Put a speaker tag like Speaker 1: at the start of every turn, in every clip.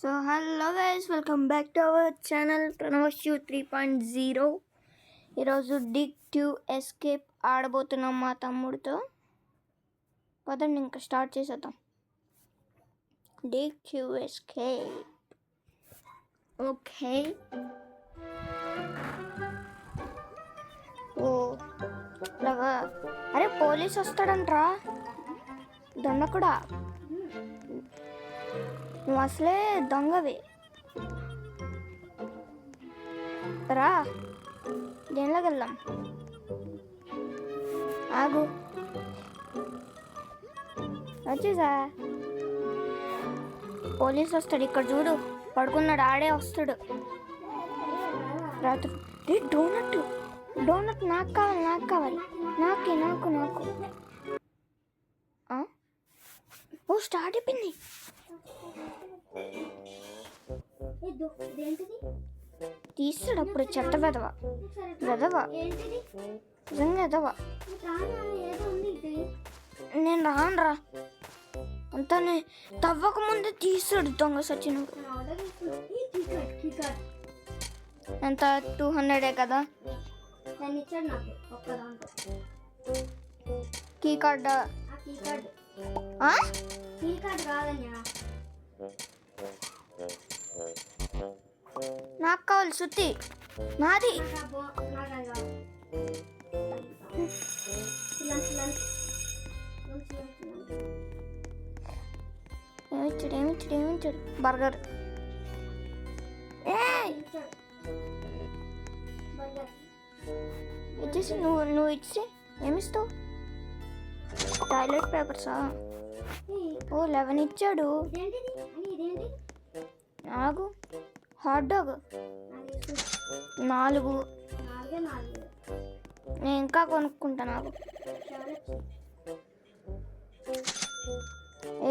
Speaker 1: So hello guys, welcome back to our channel ప్రణవష్యూ 3.0. ఈరోజు డిగ్ to escape ఆడబోతున్నాం మా తమ్ముడితో. పదండి ఇంకా స్టార్ట్ చేసేద్దాం. డిగ్ టు ఎస్కేప్. ఓకే. ఓ లాగా అరే పోలీస్ వస్తాడంట్రా. దొండకుడా, నువ్వు అసలే దొంగవి రా. దేనిలోకి వెళ్దాం? ఆగు, వచ్చేసా. పోలీస్ వస్తాడు. ఇక్కడ చూడు, పడుకున్నాడు. ఆడే వస్తాడు రాత్రి. డోనట్ డోనట్ నాకు కావాలి, నాకు కావాలి. నాకు ఓ స్టార్ట్ అయిపోయింది. తీస్తాడు అప్పుడు. చెత్త వెదవ నిజంగా ఎదవ. నేను రానురా. అంతా తవ్వక ముందే తీస్తాడు దొంగ సచినుడు. ఎంత 200 కదా. కీ కార్డ్ నాకు కావాలి. సుత్తి నాది. ఏమిచ్చాడు? బర్గర్. ఇచ్చేసి నువ్వు ఇచ్చి ఏమిస్తావు? టాయిలెట్ పేపర్సా? ఓ 11 ఇచ్చాడు. నాకు హాట్ డాగ్ 4. నేను ఇంకా కొనుక్కుంటా. నాకు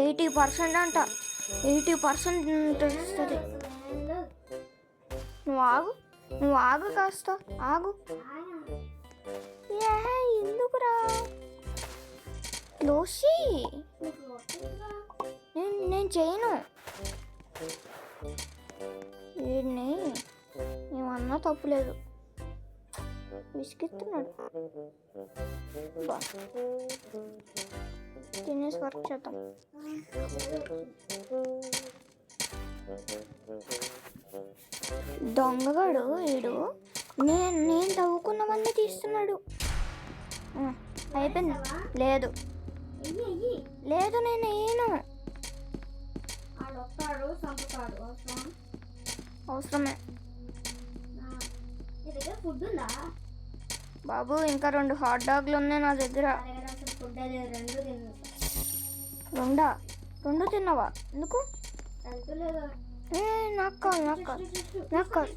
Speaker 1: 80% అంట. 80% వస్తుంది. నువ్వు ఆగు కాస్త ఆగు. ఎందుకురా లోసి? నేను చేయను. వీడిని ఏమన్నా తప్పులేదు. విసిగిస్తున్నాడు. తినేసి వర్క్ చేద్దాం. దొంగగాడు వీడు. నేను తవ్వుకున్నవన్నీ తీస్తున్నాడు. అయిపోయింది. లేదు నేను వేయను. అవసరమే బాబు. ఇంకా 2 హాట్ డాగ్లు ఉన్నాయి నా దగ్గర. 2 తిన్నావా? ఎందుకు? నాకు కావాలి.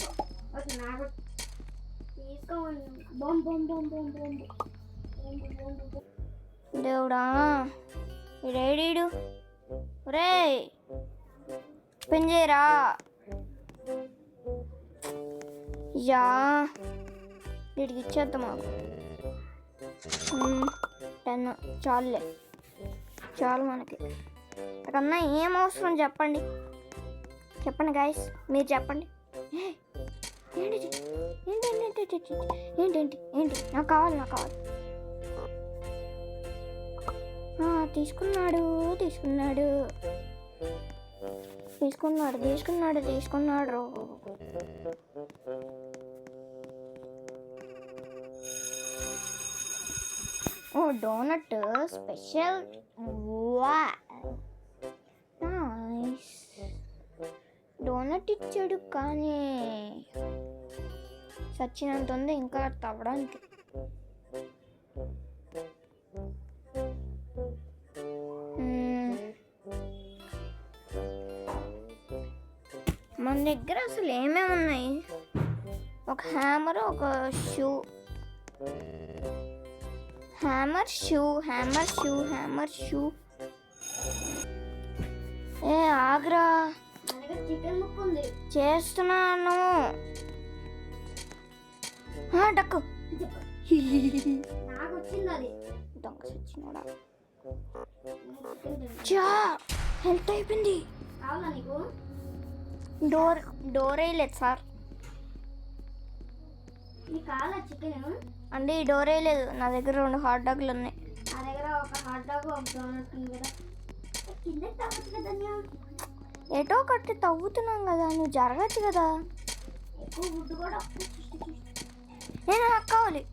Speaker 1: దేవుడా, ఇడేడీడు. రే పెంజేరా. యా వీడికి ఇచ్చేద్దాం. మాకు 10 చాలు మనకి. కన్నా ఏం అవసరం చెప్పండి గాయస్, మీరు చెప్పండి. ఏంటి నాకు కావాలి. తీసుకున్నాడు. ఓ డోనట్ స్పెషల్. నైస్. డోనట్ ఇచ్చాడు కానీ సచ్చినంత ఉంది ఇంకా తవ్వడానికి. మన దగ్గర అసలు ఏమేమి ఉన్నాయి? ఒక హ్యామర్, ఒక షూ. Hammer shoe. ఆగ్రా, చేస్తున్నాను. డక్కు దొంగ సచ్చినోడా. హెల్త్ అయిపోయింది. డోర్ వేయలేదు సార్.
Speaker 2: నీకు కావాలా చికెన్?
Speaker 1: అంటే ఈ డోర్ వేయలేదు. నా దగ్గర 2 హాట్ డాగ్లు ఉన్నాయి.
Speaker 2: నా దగ్గర ఒక హాట్ డాగ్ ఒక డోనట్ ఉంది కదా. కిందకి తవ్వచ్చు కదా ధన్య.
Speaker 1: ఎటో కట్టి తవ్వుతున్నాం కదా, నువ్వు జరగచ్చు కదా.
Speaker 2: ఎక్కువ ఫుడ్ కూడా
Speaker 1: నేను నాకు కావాలి.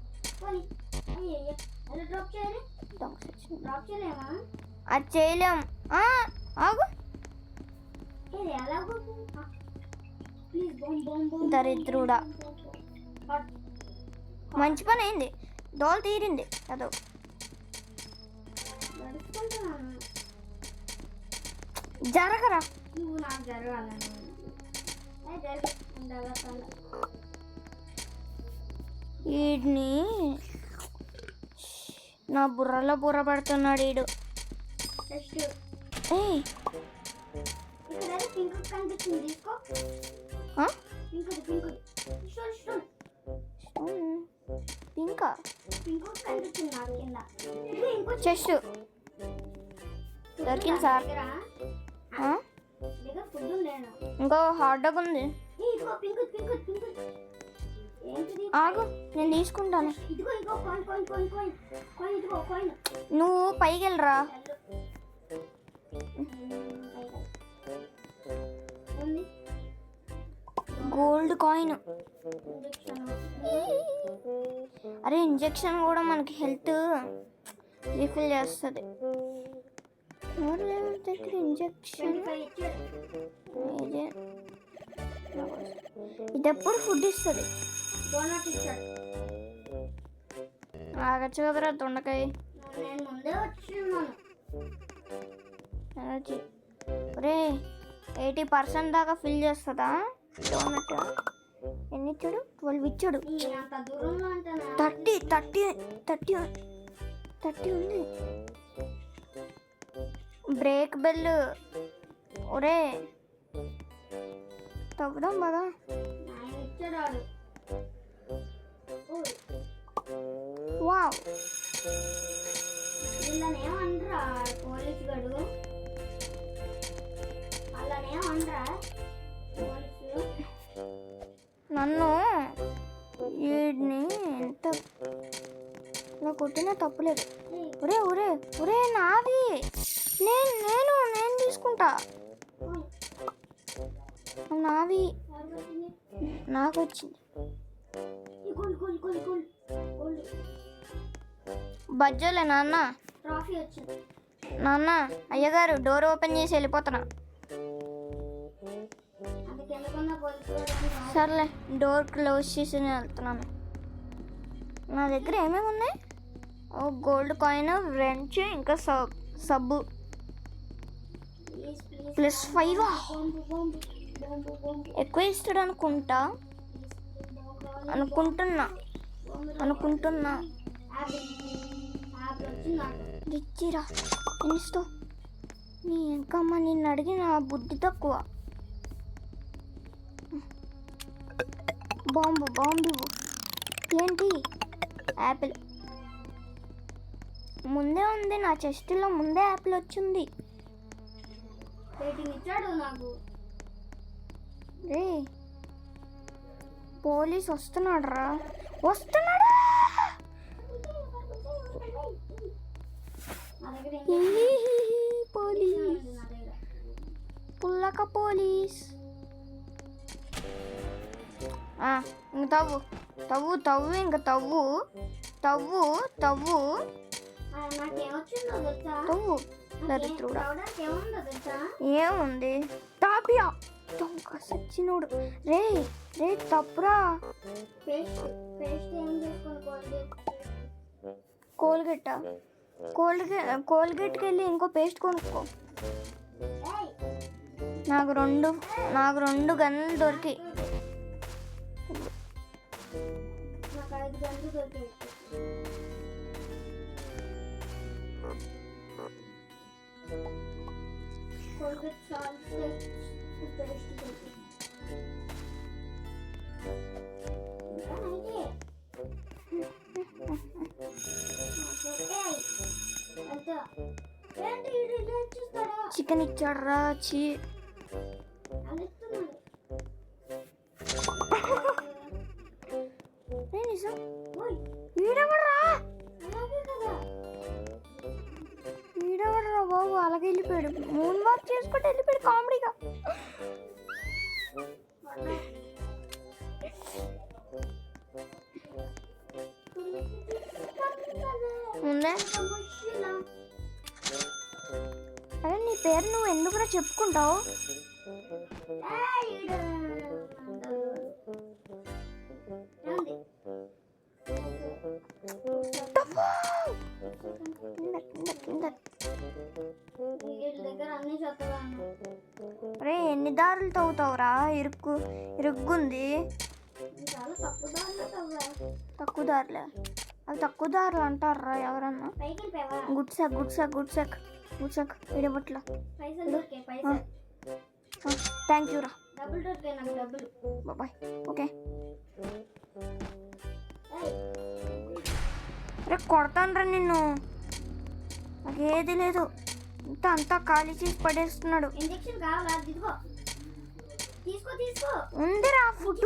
Speaker 2: ఎలా డ్రాప్ చేయాలి? డ్రాప్ చేయలేమా?
Speaker 1: అది చేయలేం. ఆగు.
Speaker 2: ఇది ఎలా ప్లీజ్ బొమ్ బొమ్ బొమ్.
Speaker 1: దరిద్రుడా, మంచి పని అయింది. దోలు తీరింది అదో. జరగరా.
Speaker 2: నువ్వు నాకు జరగాలని
Speaker 1: వీడిని నా బుర్రలో బుర్ర పడుతున్నాడు వీడు.
Speaker 2: పింక్ కనిపిస్తుంది, తీసుకో.
Speaker 1: ఇంకా
Speaker 2: పింక్ కనిపిస్తుంది నాకు కింద.
Speaker 1: చెస్ట్ దొరికింది సార్.
Speaker 2: ఫుడ్ లేను.
Speaker 1: ఇంకో హాట్ డాగ్ ఉంది. ఆగు, నేను తీసుకుంటాను. నువ్వు పైకి వెళ్ళరా. Gold coin. అరే ఇంజెక్షన్ కూడా మనకి హెల్త్ రీఫిల్ చేస్తుంది. దగ్గర ఇంజెక్షన్ ఇది ఎప్పుడు ఫుడ్ ఇస్తుంది. ఆగచ్చు కదరా దొండకాయ. ఎనర్జీ రే 80% దాకా ఫిల్ చేస్తుందా డోనట్? ఎన్ని ఇచ్చాడు? 12 ఇచ్చాడు. 30 ఉంది. Break bell. ఒరే తవ్వుదాం కదా. వావ్,
Speaker 2: పోలీసు గడు అలానేమనరా పోలీసులు?
Speaker 1: నన్ను వీడిని ఎంత ఇలా కొట్టినా తప్పులేదు. ఒరే ఒరే ఒరే నాది. నేను తీసుకుంటా. నావి నాకు వచ్చింది. బజ్జోలే నాన్న.
Speaker 2: ట్రాఫీ వచ్చింది.
Speaker 1: నాన్న అయ్యగారు డోర్ ఓపెన్ చేసి వెళ్ళిపోతున్నా. సర్లే డోర్ క్లోజ్ చేసి నేను వెళ్తున్నాను. నా దగ్గర ఏమేమి ఉన్నాయి? ఓ గోల్డ్ కాయిన్, రెంచ్, ఇంకా సబ్బు. +5 ఎక్కువ ఇస్తాడు అనుకుంటున్నా. రిచ్చిరా ఇన్స్టో నీ ఇంకమ్మ. నిన్ను అడిగిన బుద్ధి తక్కువ. బాంబు ఏంటి? యాపిల్ ముందే ఉంది నా చెస్ట్లో. ముందే యాపిల్ వచ్చింది.
Speaker 2: ఇచ్చాడు నాకు.
Speaker 1: రే పోలీస్ వస్తున్నాడా? పోలీస్ పుల్లక పోలీస్. ఇంక తవ్వు ఇంక తవ్వు. దరిద్రుడా, ఏముంది? తాపియా దొంగ సచ్చినోడు. రే తప్పురా. కోల్గేట్కి వెళ్ళి ఇంకో పేస్ట్ కొనుక్కో. నాకు రెండు గన్నులు దొరికి. చికెన్ ఇచ్చాడు రా. కామెడీగా. ఉందే అరే నీ పేరు నువ్వు ఎందుకురా చెప్పుకుంటావు? రే ఎన్ని దారులు తవ్వుతావురా? ఇరుగ్గుంది. తక్కువ దారులే అవి తక్కువ దారులు అంటారా ఎవరన్నా? గుడ్ సెక్ ఇడబట్ల. థ్యాంక్ యూ రా. బాయ్. ఓకే రే కొడతాను రా నిన్ను. నాకేది లేదు, అంతా ఖాళీ చేసి పడేస్తున్నాడు.
Speaker 2: ఇంజెక్షన్ కావాలా? తీసుకో.
Speaker 1: ఉందిరా ఫుడ్.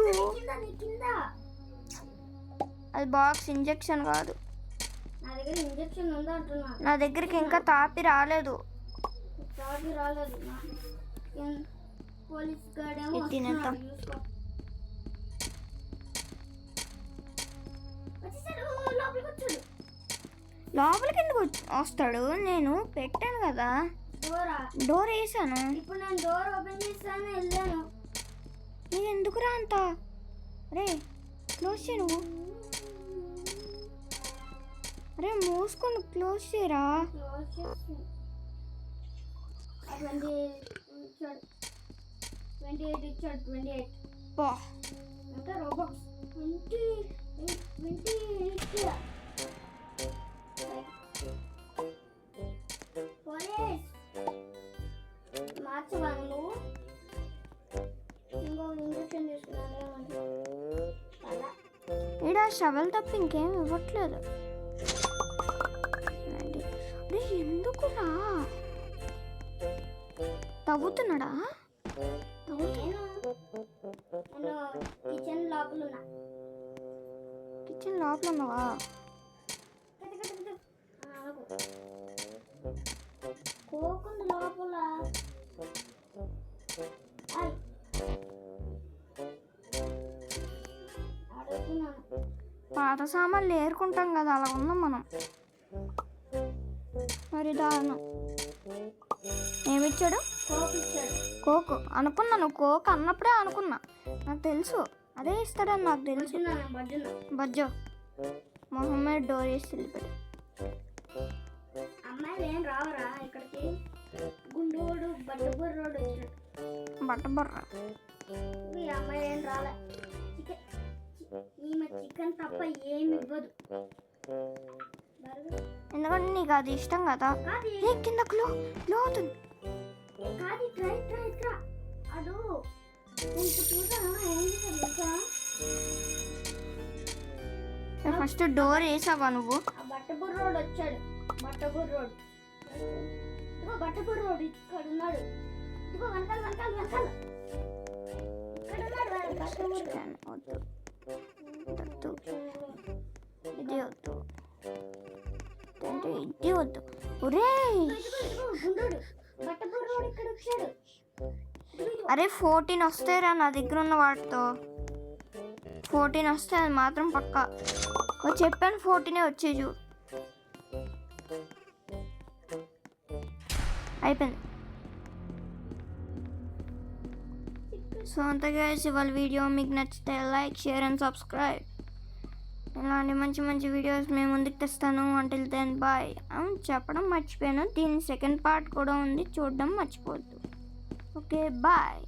Speaker 2: కింద
Speaker 1: అది బాక్స్ ఇంజెక్షన్ కాదు.
Speaker 2: నా దగ్గర ఇంజెక్షన్ ఉందా అంటున్నా.
Speaker 1: నా దగ్గరికి ఇంకా తాపి రాలేదు.
Speaker 2: పోలీస్ గార్డేమో
Speaker 1: తినేద్దాం. లోపలికి ఎందుకు వస్తాడు? నేను పెట్టాను కదా డోర్ వేసాను.
Speaker 2: ఇప్పుడు నేను డోర్ ఓపెన్ చేస్తాను వెళ్ళాను.
Speaker 1: నేను ఎందుకురా అంత? అరే క్లోజ్ చేయి నువ్వు. అరే మూసుకొని క్లోజ్ చేయరా.
Speaker 2: 28 ఇచ్చాడు. 28
Speaker 1: బా
Speaker 2: అంటే రోబాక్స్ 28 పోలీస్ మార్చవా నువ్వు? ఇంకో ఇంజక్షన్ తీసుకున్నాను.
Speaker 1: ఈడ షవల్ తప్ప ఇంకేం ఇవ్వట్లేదు. అరే ఎందుకురా తవ్వుతున్నాడా?
Speaker 2: కిచెన్ లోపల ఉన్నా.
Speaker 1: కిచెన్ లోపల ఉన్నావా?
Speaker 2: కోకుంది లోపల.
Speaker 1: పాత సామాన్లు ఏరుకుంటాం కదా, అలా ఉన్నాం మనం. మరి దారుణం. ఏమిచ్చాడు?
Speaker 2: కోక్ ఇచ్చాడు.
Speaker 1: కోక్ అనుకున్నాను. కోక్ అన్నప్పుడే అనుకున్నా. నాకు తెలుసు అదే ఇస్తాడని నాకు తెలుసు. బజ్జో మొహమ్మద్ డోర్ వేసి వెళ్ళిపోయాడు.
Speaker 2: అమ్మాయిలు ఏం రావరా ఇక్కడికి? గుండోడు బట్టబుర్రోడు వచ్చాడు.
Speaker 1: బట్టబుర్ర
Speaker 2: ఈ అమ్మాయి ఏం రాలే. ఈమె చికెన్ తప్ప ఏమి ఇవ్వదు.
Speaker 1: ఎందుకంటే నీకు అది ఇష్టం కదా. కింద క్లో అవుతుంది.
Speaker 2: కాదు ట్రై అడు చూసాను.
Speaker 1: ఫస్ట్ డోర్ వేసావా నువ్వు?
Speaker 2: బట్టబుర్రోడు వచ్చాడు. బట్టబుర్రోడు ఇక్కడ ఉన్నాడు. ఇదిగో వెనకాల
Speaker 1: ఇది వద్దు అంటే ఇది వద్దు. ఒరే అరే 14 వస్తాయిరా నా దగ్గర ఉన్న వాటితో. 14 వస్తాయి, అది మాత్రం పక్కా. చెప్పాను 14 వచ్చే చూడు. అయిపోయింది. సో అంతే గైస్, ఇవాళ వీడియో మీకు నచ్చితే లైక్, షేర్ అండ్ సబ్స్క్రైబ్. ఇలాంటి మంచి మంచి వీడియోస్ మేము ముందుకు తెస్తాను. Until then bye. చెప్పడం మర్చిపోయాను, దీని సెకండ్ పార్ట్ కూడా ఉంది, చూడడం మర్చిపోవద్దు. Okay bye.